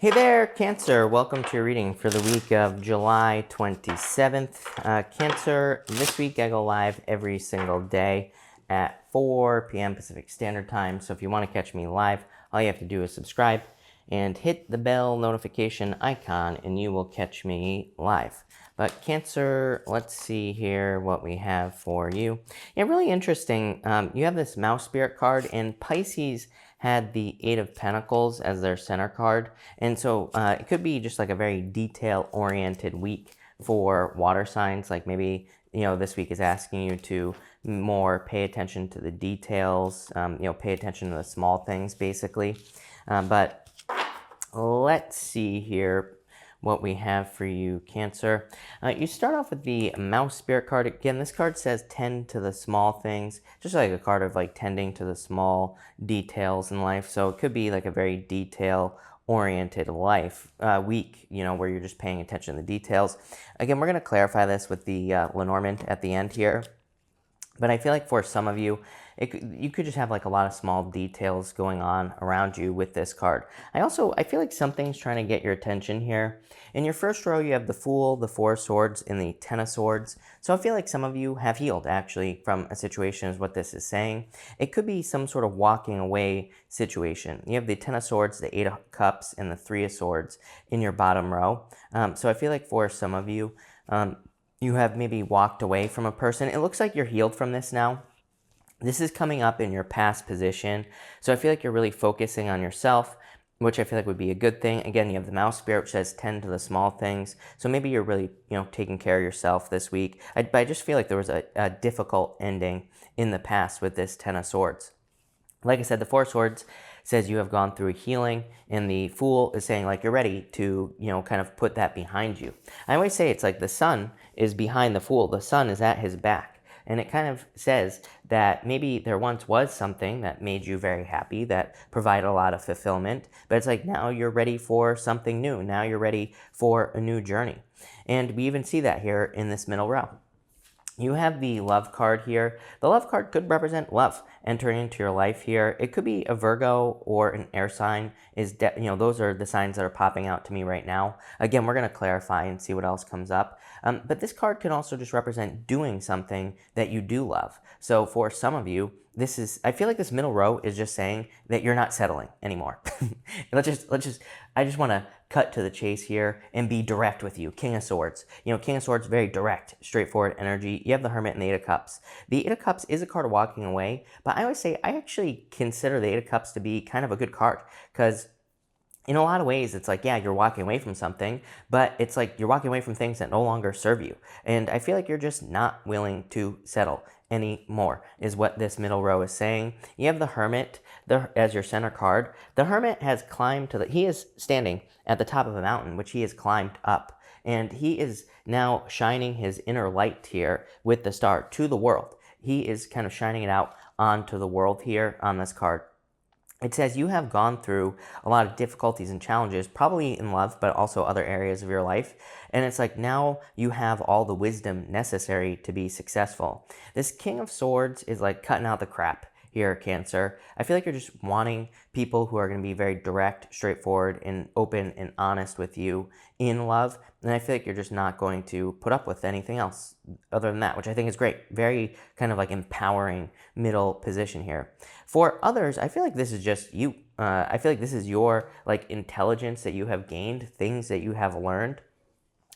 Hey there, Cancer. Welcome to your reading for the week of July 27th. Cancer, this week I go live every single day at 4 p.m. Pacific Standard Time. So if you want to catch me live, all you have to do is subscribe and hit the bell notification icon and you will catch me live. But Cancer, let's see here what we have for you. Yeah, really interesting. You have this Mouse Spirit card, and Pisces had the Eight of Pentacles as their center card. And so it could be just like a very detail-oriented week for water signs. Like maybe, this week is asking you to more pay attention to the details, pay attention to the small things, basically. But let's see here what we have for you, Cancer. You start off with the Mouse Spirit card. Again, this card says tend to the small things, just like a card of like tending to the small details in life. So it could be like a very detail-oriented week, where you're just paying attention to the details. Again, we're going to clarify this with the Lenormand at the end here. But I feel like for some of you, you could just have like a lot of small details going on around you with this card. I feel like something's trying to get your attention here. In your first row, you have the Fool, the Four of Swords, and the Ten of Swords. So I feel like some of you have healed, actually, from a situation is what this is saying. It could be some sort of walking away situation. You have the Ten of Swords, the Eight of Cups, and the Three of Swords in your bottom row. So I feel like for some of you, you have maybe walked away from a person. It looks like you're healed from this now. This is coming up in your past position. So I feel like you're really focusing on yourself, which I feel like would be a good thing. Again, you have the Mouse Spirit, which says tend to the small things. So maybe you're really, taking care of yourself this week. But I just feel like there was a difficult ending in the past with this Ten of Swords. Like I said, the Four of Swords says you have gone through healing, and the Fool is saying like you're ready to, kind of put that behind you. I always say it's like the sun is behind the Fool. The sun is at his back. And it kind of says that maybe there once was something that made you very happy, that provided a lot of fulfillment, but it's like now you're ready for something new. Now you're ready for a new journey. And we even see that here in this middle row. You have the Love card here. The Love card could represent love entering into your life here. It could be a Virgo or an air sign. Those are the signs that are popping out to me right now. Again, we're going to clarify and see what else comes up. But this card can also just represent doing something that you do love. So for some of you, I feel like this middle row is just saying that you're not settling anymore. I just want to cut to the chase here and be direct with you. King of Swords. King of Swords, very direct, straightforward energy. You have the Hermit and the Eight of Cups. The Eight of Cups is a card of walking away, but I always say I actually consider the Eight of Cups to be kind of a good card because in a lot of ways, it's like, yeah, you're walking away from something, but it's like you're walking away from things that no longer serve you. And I feel like you're just not willing to settle anymore, is what this middle row is saying. You have the Hermit as your center card. The Hermit has climbed he is standing at the top of a mountain, which he has climbed up. And he is now shining his inner light here with the star to the world. He is kind of shining it out onto the world here on this card. It says you have gone through a lot of difficulties and challenges, probably in love, but also other areas of your life. And it's like now you have all the wisdom necessary to be successful. This King of Swords is like cutting out the crap here, Cancer. I feel like you're just wanting people who are going to be very direct, straightforward, and open and honest with you in love. And I feel like you're just not going to put up with anything else other than that, which I think is great. Very kind of like empowering middle position here. For others, I feel like this is just you. I feel like this is your like intelligence that you have gained, things that you have learned.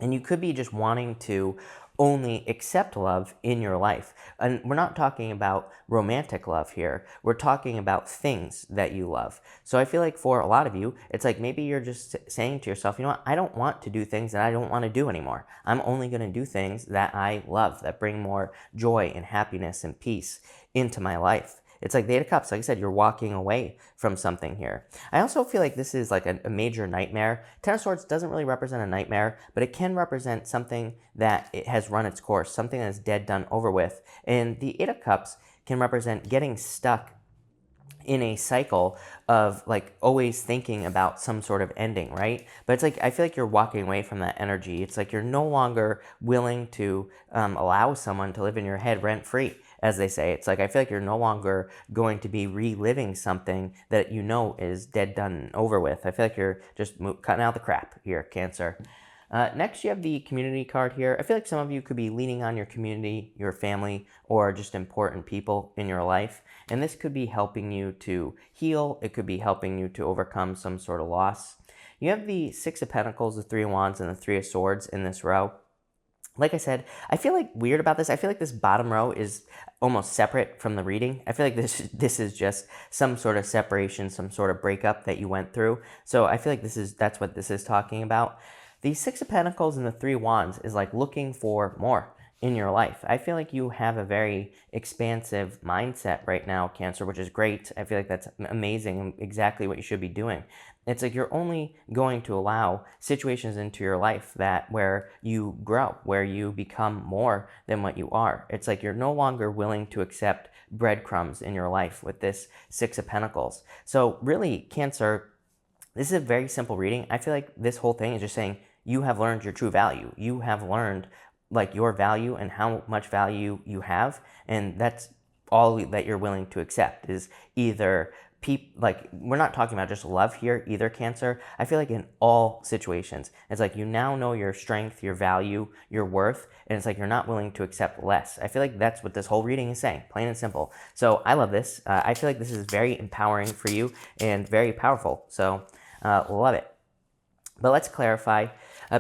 And you could be just wanting to only accept love in your life. And we're not talking about romantic love here. We're talking about things that you love. So I feel like for a lot of you, it's like maybe you're just saying to yourself, you know what, I don't want to do things that I don't want to do anymore. I'm only going to do things that I love, that bring more joy and happiness and peace into my life. It's like the Eight of Cups. Like I said, you're walking away from something here. I also feel like this is like a major nightmare. Ten of Swords doesn't really represent a nightmare, but it can represent something that it has run its course, something that is dead, done, over with. And the Eight of Cups can represent getting stuck in a cycle of like always thinking about some sort of ending, right? But it's like I feel like you're walking away from that energy. It's like you're no longer willing to allow someone to live in your head rent-free. as they say. It's like, I feel like you're no longer going to be reliving something that you know is dead, done, and over with. I feel like you're just cutting out the crap here, Cancer. Next, you have the community card here. I feel like some of you could be leaning on your community, your family, or just important people in your life. And this could be helping you to heal. It could be helping you to overcome some sort of loss. You have the Six of Pentacles, the Three of Wands, and the Three of Swords in this row. Like I said, I feel like weird about this. I feel like this bottom row is almost separate from the reading. I feel like this is just some sort of separation, some sort of breakup that you went through. So I feel like that's what this is talking about. The Six of Pentacles and the Three of Wands is like looking for more in your life. I feel like you have a very expansive mindset right now, Cancer, which is great. I feel like that's amazing and exactly what you should be doing. It's like you're only going to allow situations into your life where you grow, where you become more than what you are. It's like you're no longer willing to accept breadcrumbs in your life with this Six of Pentacles. So really, Cancer, this is a very simple reading. I feel like this whole thing is just saying you have learned your true value. You have learned like your value and how much value you have, and that's all that you're willing to accept is either like, we're not talking about just love here either, Cancer. I feel like in all situations, it's like you now know your strength, your value, your worth, and it's like you're not willing to accept less. I feel like that's what this whole reading is saying, plain and simple. So I love this. I feel like this is very empowering for you and very powerful. So love it. But let's clarify.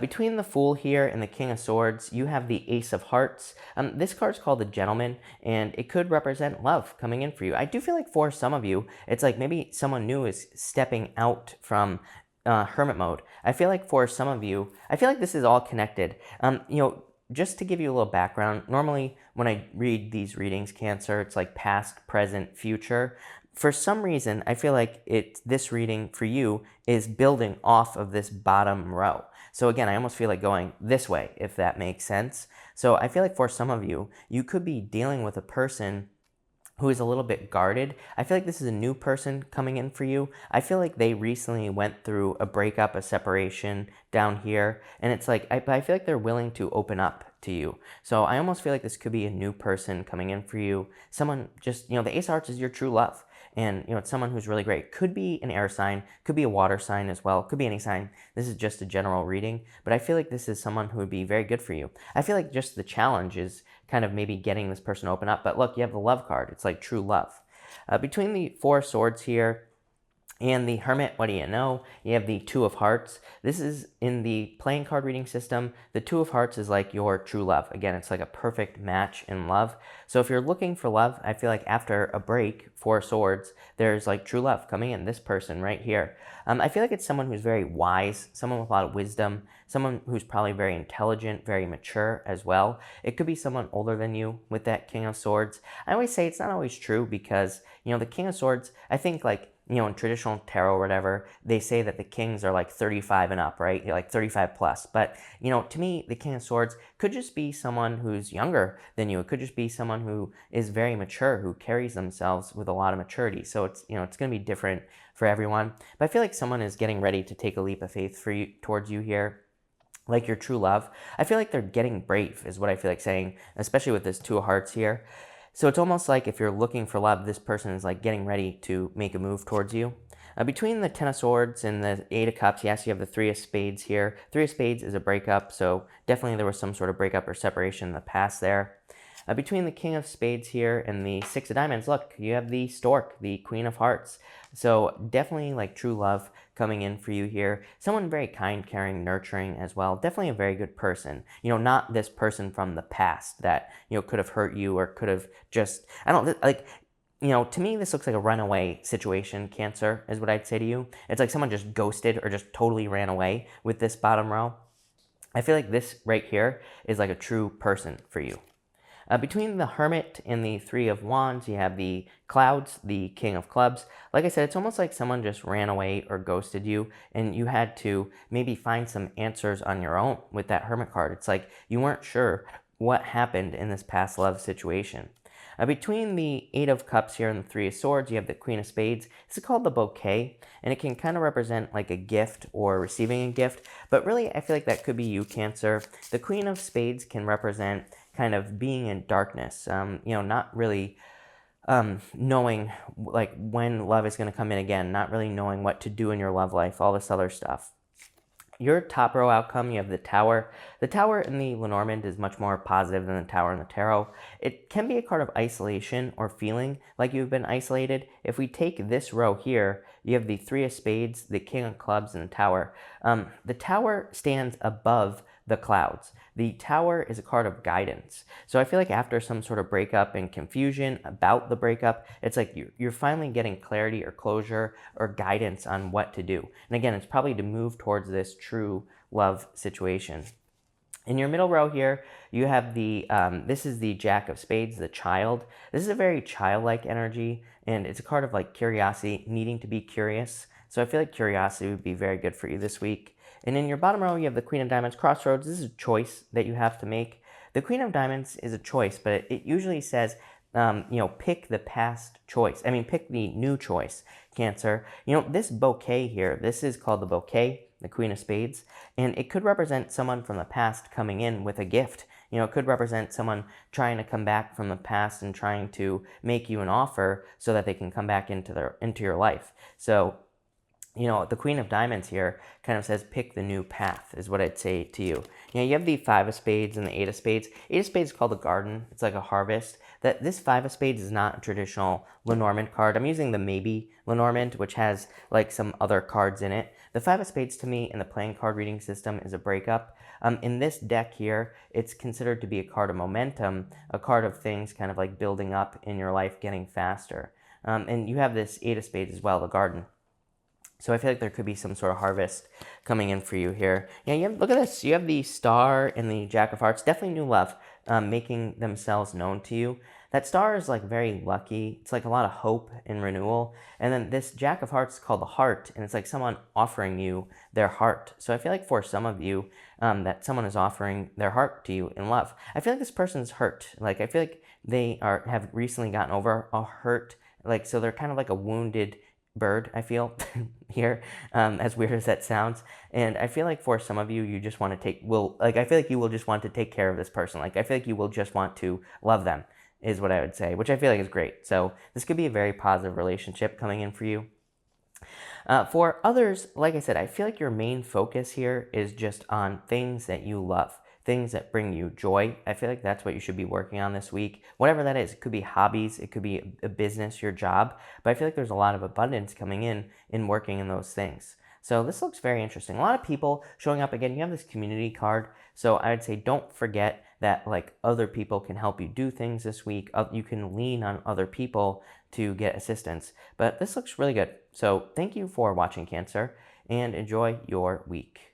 Between the Fool here and the King of Swords, you have the Ace of Hearts. This card's called the Gentleman, and it could represent love coming in for you. I do feel like for some of you, it's like maybe someone new is stepping out from hermit mode. I feel like for some of you, I feel like this is all connected. Just to give you a little background, normally when I read these readings, Cancer, it's like past, present, future. For some reason, I feel like this reading for you is building off of this bottom row. So again, I almost feel like going this way, if that makes sense. So I feel like for some of you, you could be dealing with a person who is a little bit guarded. I feel like this is a new person coming in for you. I feel like they recently went through a breakup, a separation down here. And it's like, I feel like they're willing to open up to you. So I almost feel like this could be a new person coming in for you. Someone just, the Ace of Hearts is your true love. And, it's someone who's really great. Could be an air sign, could be a water sign as well, could be any sign. This is just a general reading, but I feel like this is someone who would be very good for you. I feel like just the challenge is kind of maybe getting this person to open up. But look, you have the Love card. It's like true love. Between the Four of Swords here and the Hermit, what do you know? You have the Two of Hearts. This is in the playing card reading system. The Two of Hearts is like your true love. Again, it's like a perfect match in love. So if you're looking for love, I feel like after a break, Four of Swords, there's like true love coming in. This person right here. I feel like it's someone who's very wise, someone with a lot of wisdom, someone who's probably very intelligent, very mature as well. It could be someone older than you with that King of Swords. I always say it's not always true because, the King of Swords, I think like, in traditional tarot or whatever, they say that the kings are like 35 and up, right? Like 35 plus. But, to me, the King of Swords could just be someone who's younger than you. It could just be someone who is very mature, who carries themselves with a lot of maturity. So it's, it's going to be different for everyone. But I feel like someone is getting ready to take a leap of faith towards you here. Like your true love. I feel like they're getting brave is what I feel like saying, especially with this Two of Hearts here. So it's almost like if you're looking for love, this person is like getting ready to make a move towards you. Between the Ten of Swords and the Eight of Cups, yes, you have the Three of Spades here. Three of Spades is a breakup, so definitely there was some sort of breakup or separation in the past there. Between the King of Spades here and the Six of Diamonds, look, you have the Stork, the Queen of Hearts. So definitely like true love coming in for you here. Someone very kind, caring, nurturing as well. Definitely a very good person. Not this person from the past that, could have hurt you or could have just, to me, this looks like a runaway situation, Cancer, is what I'd say to you. It's like someone just ghosted or just totally ran away with this bottom row. I feel like this right here is like a true person for you. Between the Hermit and the Three of Wands, you have the Clouds, the King of Clubs. Like I said, it's almost like someone just ran away or ghosted you, and you had to maybe find some answers on your own with that Hermit card. It's like you weren't sure what happened in this past love situation. Between the Eight of Cups here and the Three of Swords, you have the Queen of Spades. This is called the bouquet, and it can kind of represent like a gift or receiving a gift. But really, I feel like that could be you, Cancer. The Queen of Spades can represent kind of being in darkness, not really knowing like when love is going to come in again, not really knowing what to do in your love life, all this other stuff. Your top row outcome, you have the Tower. The Tower in the Lenormand is much more positive than the Tower in the Tarot. It can be a card of isolation or feeling like you've been isolated. If we take this row here, you have the Three of Spades, the King of Clubs, and the Tower. The Tower stands above the clouds. The Tower is a card of guidance. So I feel like after some sort of breakup and confusion about the breakup, it's like you're finally getting clarity or closure or guidance on what to do. And again, it's probably to move towards this true love situation. In your middle row here, you have this is the Jack of Spades, the Child. This is a very childlike energy, and it's a card of like curiosity, needing to be curious. So I feel like curiosity would be very good for you this week. And in your bottom row, you have the Queen of Diamonds, Crossroads. This is a choice that you have to make. The Queen of Diamonds is a choice, but it usually says, pick the past choice. Pick the new choice, Cancer. This bouquet here, this is called the bouquet, the Queen of Spades, and it could represent someone from the past coming in with a gift. It could represent someone trying to come back from the past and trying to make you an offer so that they can come back into your life. So, the Queen of Diamonds here kind of says pick the new path is what I'd say to you. You have the Five of Spades and the Eight of Spades. Eight of Spades is called a garden. It's like a harvest. This Five of Spades is not a traditional Lenormand card. I'm using the Maybe Lenormand, which has like some other cards in it. The Five of Spades to me in the playing card reading system is a breakup. In this deck here, it's considered to be a card of momentum, a card of things kind of like building up in your life, getting faster. And you have this Eight of Spades as well, the garden. So I feel like there could be some sort of harvest coming in for you here. Look at this. You have the Star and the Jack of Hearts. Definitely new love making themselves known to you. That Star is like very lucky. It's like a lot of hope and renewal. And then this Jack of Hearts is called the Heart, and it's like someone offering you their heart. So I feel like for some of you, that someone is offering their heart to you in love. I feel like this person's hurt. Like I feel like they have recently gotten over a hurt. Like so they're kind of like a wounded bird, I feel, here, as weird as that sounds. And I feel like for some of you, you just want to I feel like you will just want to take care of this person. Like, I feel like you will just want to love them, is what I would say, which I feel like is great. So this could be a very positive relationship coming in for you. For others, like I said, I feel like your main focus here is just on things that you love. Things that bring you joy. I feel like that's what you should be working on this week. Whatever that is. It could be hobbies. It could be a business, your job. But I feel like there's a lot of abundance coming in working in those things. So this looks very interesting. A lot of people showing up. Again, you have this community card. So I would say don't forget that like other people can help you do things this week. You can lean on other people to get assistance. But this looks really good. So thank you for watching, Cancer, and enjoy your week.